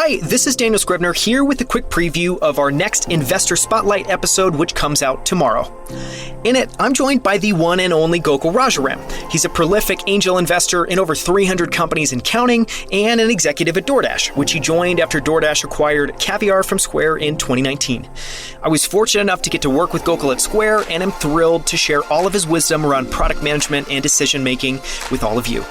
Hi, this is Daniel Scrivner here with a quick preview of our next Investor Spotlight episode, which comes out tomorrow. In it, I'm joined by the one and only Gokul Rajaram. He's a prolific angel investor in over 300 companies and counting, and an executive at DoorDash, which he joined after DoorDash acquired Caviar from Square in 2019. I was fortunate enough to get to work with Gokul at Square, and am thrilled to share all of his wisdom around product management and decision-making with all of you.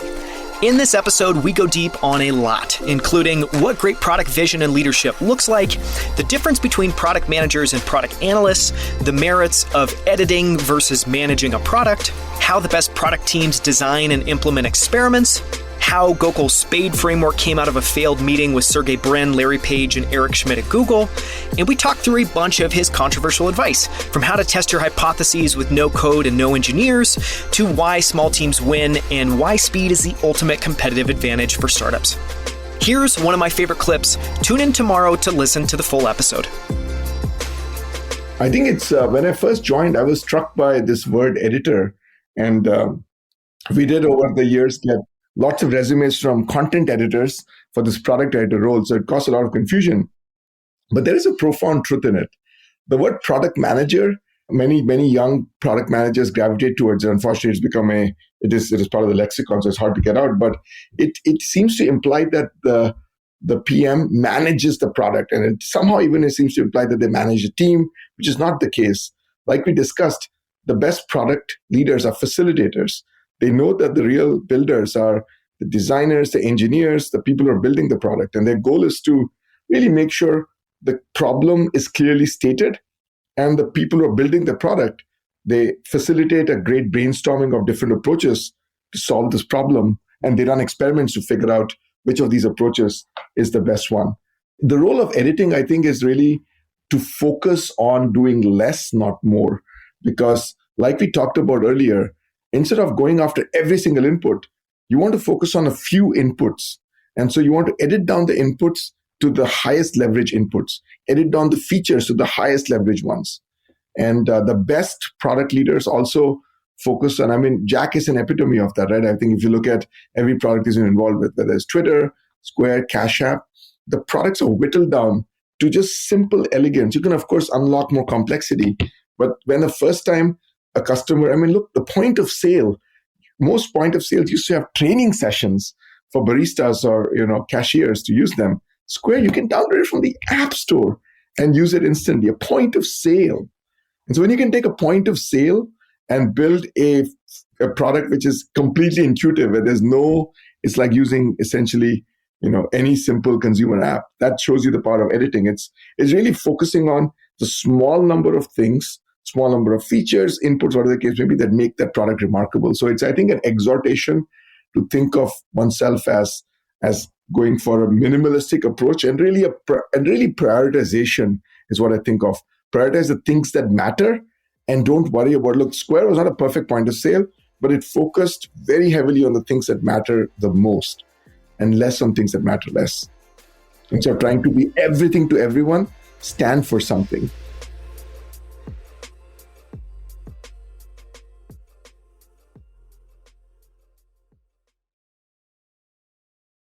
In this episode, we go deep on a lot, including what great product vision and leadership looks like, the difference between product managers and product analysts, the merits of editing versus managing a product, how the best product teams design and implement experiments, how Gokul's SPADE framework came out of a failed meeting with Sergey Brin, Larry Page, and Eric Schmidt at Google, and we talked through a bunch of his controversial advice, from how to test your hypotheses with no code and no engineers, to why small teams win, and why speed is the ultimate competitive advantage for startups. Here's one of my favorite clips. Tune in tomorrow to listen to the full episode. I think it's when I first joined, I was struck by this word editor, and we did over the years get lots of resumes from content editors for this product editor role. So it caused a lot of confusion. But there is a profound truth in it. The word product manager, many young product managers gravitate towards it. Unfortunately, it's become it is part of the lexicon, so it's hard to get out. But it seems to imply that the PM manages the product. And it somehow even it seems to imply that they manage a team, which is not the case. Like we discussed, the best product leaders are facilitators. They know that the real builders are the designers, the engineers, the people who are building the product. And their goal is to really make sure the problem is clearly stated. And the people who are building the product, they facilitate a great brainstorming of different approaches to solve this problem. And they run experiments to figure out which of these approaches is the best one. The role of editing, I think, is really to focus on doing less, not more. Because like we talked about earlier, instead of going after every single input, you want to focus on a few inputs. And so you want to edit down the inputs to the highest leverage inputs, edit down the features to the highest leverage ones. And the best product leaders also focus on, Jack is an epitome of that, right? I think if you look at every product he's involved with, whether it's Twitter, Square, Cash App, the products are whittled down to just simple elegance. You can, of course, unlock more complexity. But when the first time a customer, look, the point of sale, most point of sales used to have training sessions for baristas or, cashiers to use them. Square, you can download it from the App Store and use it instantly, a point of sale. And so when you can take a point of sale and build a product which is completely intuitive, where it's like using essentially, any simple consumer app, that shows you the power of editing. It's really focusing on the small number of things, small number of features, inputs, whatever the case may be, that make that product remarkable. So it's, I think, an exhortation to think of oneself as going for a minimalistic approach, and really prioritization is what I think of. Prioritize the things that matter and don't worry about, look, Square was not a perfect point of sale, but it focused very heavily on the things that matter the most and less on things that matter less. Instead of trying to be everything to everyone, stand for something.